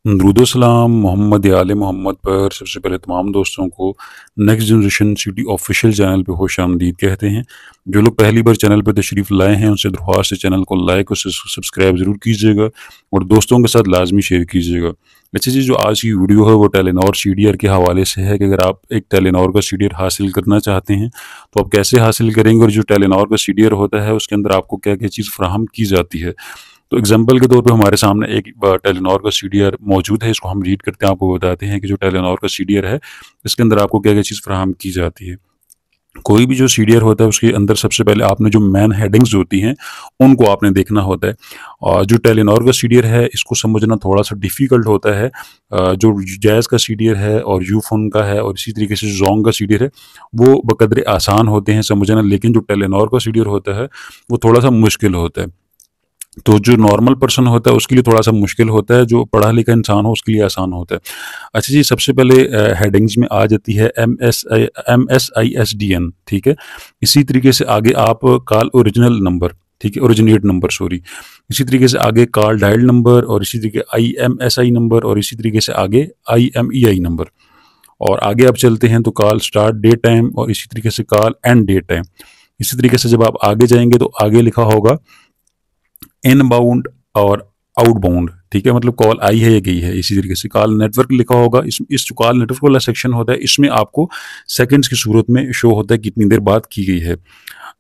दरूद-ओ-सलाम मोहम्मद या आले मोहम्मद पर सबसे पहले तमाम दोस्तों को next generation city official channel पे खुश-आमदीद कहते हैं। जो लोग पहली बार चैनल पर तशरीफ़ लाए हैं उनसे दरख्वास्त है चैनल को लाइक और सब्सक्राइब ज़रूर कीजिएगा और दोस्तों के साथ लाज़मी शेयर कीजिएगा। अच्छा जी, जो आज की वीडियो है वो टेलीनॉर सीडीआर के हवाले से है कि अगर आप एक टेलीनॉर का सीडीआर हासिल करना चाहते हैं तो आप कैसे हासिल करेंगे और जो टेलीनॉर का सीडीआर होता है उसके अंदर आपको क्या-क्या चीज़ फ़राहम की जाती है। तो एग्जाम्पल के तौर पे हमारे सामने एक टेलीनॉर का सीडीआर मौजूद है, इसको हम रीड करते हैं, आपको बताते हैं कि जो टेलीनॉर का सीडीआर है, इसके अंदर आपको क्या-क्या चीज़ फराहम की जाती है। कोई भी जो सीडीआर होता है, उसके अंदर सबसे पहले आपने जो मेन हेडिंग्स होती हैं, उनको आपने देखना होता है। और जो टेलीनॉर का सीडीआर है, इसको समझना थोड़ा-सा डिफ़िकल्ट होता है। जो जैज़ का सीडीआर है और यूफ़ोन का है और इसी तरीके से ज़ोंग का सीडीआर है, वो बक़द्रे आसान होते हैं समझना, लेकिन जो टेलीनॉर का सीडीआर होता है, वो थोड़ा-सा मुश्किल होता है। तो जो नॉर्मल पर्सन होता है उसके लिए थोड़ा-सा मुश्किल होता है, जो पढ़ा-लिखा इंसान हो उसके लिए आसान होता है। अच्छा जी, सबसे पहले हेडिंग्स में आ जाती है MSISDN, ठीक है? इसी तरीके से आगे आप कॉल ओरिजिनल नंबर, ठीक है? Originate number sorry. इसी तरीके से आगे कॉल डायल नंबर और इसी तरीके IMSI नंबर और इसी तरीके से आगे IMEI नंबर। और आगे आप चलते हैं तो कॉल स्टार्ट डेट टाइम और इसी तरीके से कॉल एंड डेट टाइम। इसी तरीके से जब आप आगे जाएँगे तो आगे लिखा होगा इनबाउंड और आउटबाउंड, ठीक है? मतलब कॉल आई है या गई है। इसी तरीके से कॉल नेटवर्क लिखा होगा। इस जो कॉल नेटवर्क वाला सेक्शन होता है, इसमें आपको सेकंड्स की सूरत में शो होता है कितनी देर बात की गई है।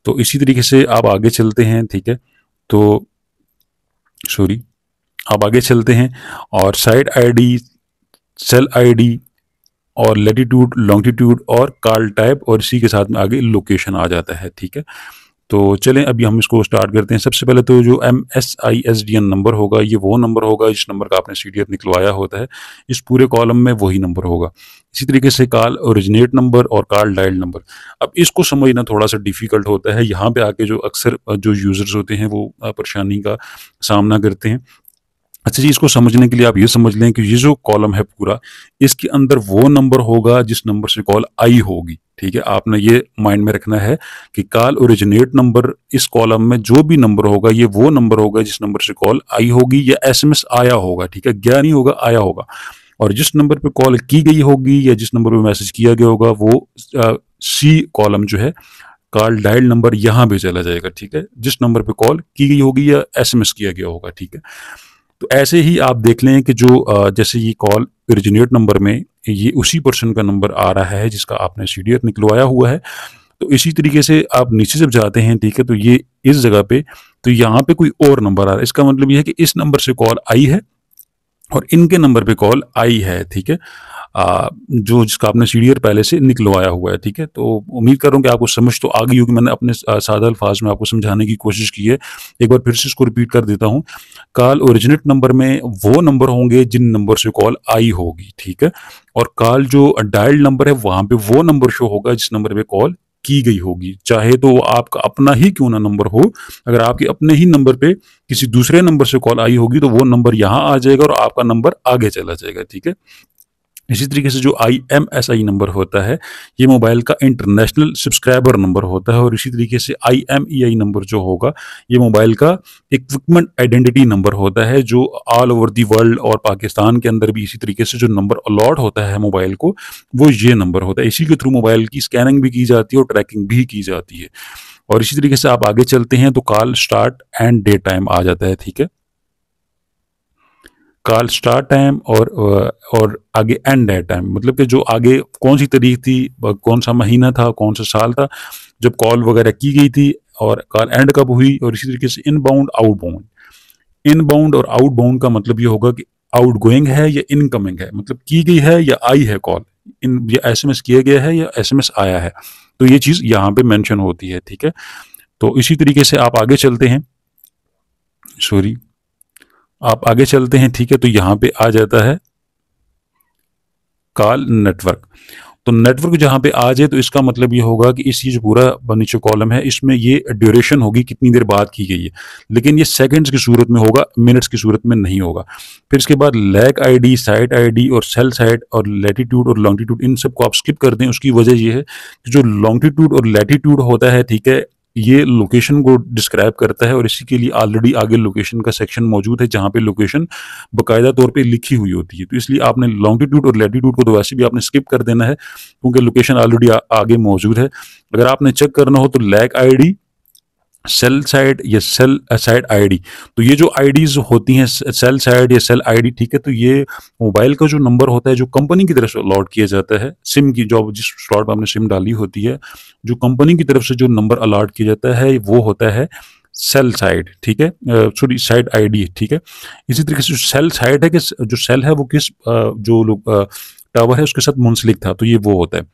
तो इसी तरीके से आप आगे चलते हैं, ठीक है? तो सॉरी, आप आगे चलते हैं और साइट आईडी, सेल आईडी और लैटिट्यूड, लॉन्गिट्यूड और कॉल टाइप और इसी के साथ में आगे लोकेशन आ जाता है, ठीक है? तो चलें अभी हम इसको स्टार्ट करते हैं। सबसे पहले तो जो MSISDN नंबर होगा, ये वो नंबर होगा जिस नंबर का आपने सीडीआर निकलवाया होता है। इस पूरे कॉलम में वही नंबर होगा। इसी तरीके से कॉल ओरिजिनेट नंबर और कॉल डायल नंबर। अब इसको समझना थोड़ा-सा डिफ़िकल्ट होता है। यहाँ पे आके जो अक्सर जो यूज़र्स होते हैं वो परेशानी का सामना करते हैं। अच्छा जी, इसको समझने के लिए आप ये समझ लें कि ये जो कॉलम है पूरा, इसके अंदर वो नंबर होगा जिस नंबर से कॉल आई होगी, ठीक है? आपने ये माइंड में रखना है कि कॉल ओरिजिनेट नंबर इस कॉलम में जो भी नंबर होगा, ये वो नंबर होगा जिस नंबर से कॉल आई होगी या एसएमएस आया होगा, ठीक है? गया नहीं होगा, आया होगा। और जिस नंबर पे कॉल की गई होगी या जिस नंबर पे मैसेज किया गया होगा, वो सी कॉलम जो है, कॉल डायल नंबर यहाँ पे चला जाएगा, ठीक है? जिस नंबर पे कॉल की गई होगी या एसएमएस किया गया होगा, ठीक है? तो ऐसे ही आप देख लें कि जो जैसे ये कॉल ओरिजिनेट नंबर में ये उसी पर्सन का नंबर आ रहा है जिसका आपने सीडीआर निकलवाया हुआ है। तो इसी तरीके से आप नीचे जब जाते हैं, ठीक है, तो ये इस जगह पे, तो यहाँ पे कोई और नंबर आ रहा है। इसका मतलब ये है कि इस नंबर से कॉल आई है और इनके नंबर पे कॉल आई है, ठीक है? जो जिसका आपने सीडीआर पहले से निकलवाया हुआ है, ठीक है? तो उम्मीद कर रहा हूँ कि आपको समझ तो आ गई होगी। मैंने अपने सादा अल्फाज में आपको समझाने की कोशिश की है। एक बार फिर से इसको रिपीट कर देता हूँ। कॉल ओरिजिनेट नंबर में वो नंबर होंगे जिन नंबर से कॉल आई होगी, ठीक है? और कॉल जो डायल्ड नंबर है, वहाँ पे वो नंबर शो होगा जिस नंबर पे कॉल की गई होगी। चाहे तो वो आपका अपना ही क्यों ना नंबर हो, अगर आपके अपने ही नंबर पे किसी दूसरे नंबर से कॉल आई होगी, तो वो नंबर यहाँ आ जाएगा और आपका नंबर आगे चला जाएगा, ठीक है? इसी तरीके से जो IMSI नंबर होता है, ये मोबाइल का इंटरनेशनल सब्सक्राइबर नंबर होता है और इसी तरीके से IMEI नंबर जो होगा, ये मोबाइल का इक्विपमेंट आइडेंटिटी नंबर होता है, जो ऑल ओवर दी वर्ल्ड और पाकिस्तान के अंदर भी इसी तरीके से जो नंबर अलॉट होता है मोबाइल को, वो ये नंबर होता है। इसी के थ्रू मोबाइल की स्कैनिंग भी की जाती है और ट्रैकिंग भी की जाती है। और इसी तरीके से आप आगे चलते हैं तो call start end date time आ जाता है, ठीक है? कॉल स्टार्ट टाइम और आगे एंड डेट टाइम, मतलब कि जो आगे कौन सी तारीख थी, कौन सा महीना था, कौन सा साल था जब कॉल वगैरह की गई थी और कॉल एंड कब हुई। और इसी तरीके से इनबाउंड आउटबाउंड। इनबाउंड और आउटबाउंड का मतलब ये होगा कि आउटगोइंग है या इनकमिंग है, मतलब की गई है या आई है कॉल, इन या एसएमएस किया गया है या एसएमएस आया है। तो ये चीज़ यहाँ पे मेंशन होती है, ठीक है? तो इसी तरीके से आप आगे चलते हैं, सॉरी, आप आगे चलते हैं, ठीक है? तो यहाँ पे आ जाता है कॉल नेटवर्क। तो नेटवर्क जहाँ पे आ जाए तो इसका मतलब ये होगा कि इस जो पूरा नीचे कॉलम है, इसमें ये ड्यूरेशन होगी कितनी देर बात की गई है, लेकिन ये सेकंड्स की सूरत में होगा, मिनट्स की सूरत में नहीं होगा। फिर इसके बाद लैक आईडी, साइट आईडी और सेल साइट और लैटिट्यूड और लॉन्गिट्यूड, इन सबको आप स्किप कर दें। उसकी वजह ये है कि जो लॉन्गिट्यूड और लैटिट्यूड होता है, ठीक है, ये लोकेशन को डिस्क्राइब करता है और इसी के लिए ऑलरेडी आगे लोकेशन का सेक्शन मौजूद है जहाँ पे लोकेशन बाकायदा तौर पे लिखी हुई होती है। तो इसलिए आपने लॉन्गिट्यूड और लैटिट्यूड को तो वैसे भी आपने स्किप कर देना है क्योंकि लोकेशन ऑलरेडी आगे मौजूद है। अगर आपने चेक करना हो तो लैग आईडी, सेल साइड या सेल साइड आईडी, तो ये जो आईडीज होती हैं सेल साइड या सेल आईडी, ठीक है, तो ये मोबाइल का जो नंबर होता है जो कंपनी की तरफ से अलॉट किया जाता है, सिम की जो जिस स्लॉट में आपने सिम डाली होती है, जो कंपनी की तरफ से जो नंबर अलॉट किया जाता है वो होता है सेल साइड, ठीक है, सॉरी साइड आईडी, ठीक है। इसी तरीके से जो सेल साइड है कि जो सेल है वो किस जो लोग टावर है उसके साथ मुंसलिक था, तो ये वो होता है।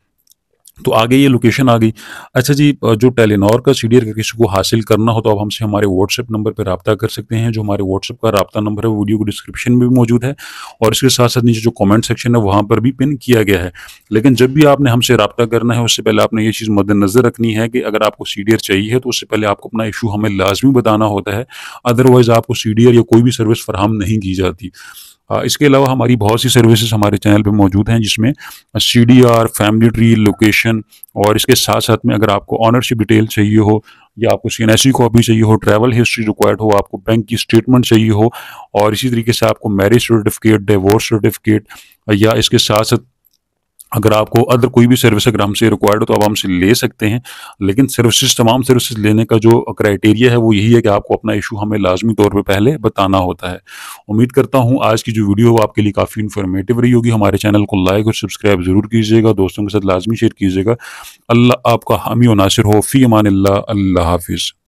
तो आगे ये लोकेशन आ गई। अच्छा जी, जो टेलीनॉर का सीडीआर का किसी को हासिल करना हो तो आप हमसे हमारे व्हाट्सएप नंबर पर रब्ता कर सकते हैं। जो हमारे व्हाट्सएप का रब्ता नंबर है वो वीडियो को डिस्क्रिप्शन में भी मौजूद है और इसके साथ साथ नीचे जो कमेंट सेक्शन है वहाँ पर भी पिन किया गया है। लेकिन जब भी आपने हमसे रब्ता करना है उससे पहले आपने ये चीज़ मद्देनज़र रखनी है कि अगर आपको सीडीआर चाहिए तो उससे पहले आपको अपना इशू हमें लाजमी बताना होता है, अदरवाइज़ आपको सीडीआर या कोई भी सर्विस फराहम नहीं की जाती। इसके अलावा हमारी बहुत सी सर्विसेज हमारे चैनल पे मौजूद हैं जिसमें सीडीआर, फैमिली ट्री, लोकेशन और इसके साथ साथ में अगर आपको ऑनरशिप डिटेल चाहिए हो या आपको सीएनएससी कॉपी चाहिए हो, ट्रैवल हिस्ट्री रिक्वायर्ड हो, आपको बैंक की स्टेटमेंट चाहिए हो और इसी तरीके से आपको मैरिज सर्टिफिकेट, डिवोर्स सर्टिफिकेट या इसके साथ साथ अगर आपको अदर कोई भी सर्विस अगर हमसे रिक्वायर्ड हो तो आप हमसे ले सकते हैं। लेकिन सर्विसेज, तमाम सर्विसेज लेने का जो क्राइटेरिया है वो यही है कि आपको अपना इशू हमें लाजमी तौर पे पहले बताना होता है। उम्मीद करता हूँ आज की जो वीडियो है वो आपके लिए काफ़ी इन्फॉर्मेटिव रही होगी। हमारे चैनल को लाइक और सब्सक्राइब ज़रूर कीजिएगा, दोस्तों के साथ लाजमी शेयर कीजिएगा। अल्लाह आपका हामी और नासिर हो। फ़ी अमानिल्लाह। अल्लाह हाफिज़।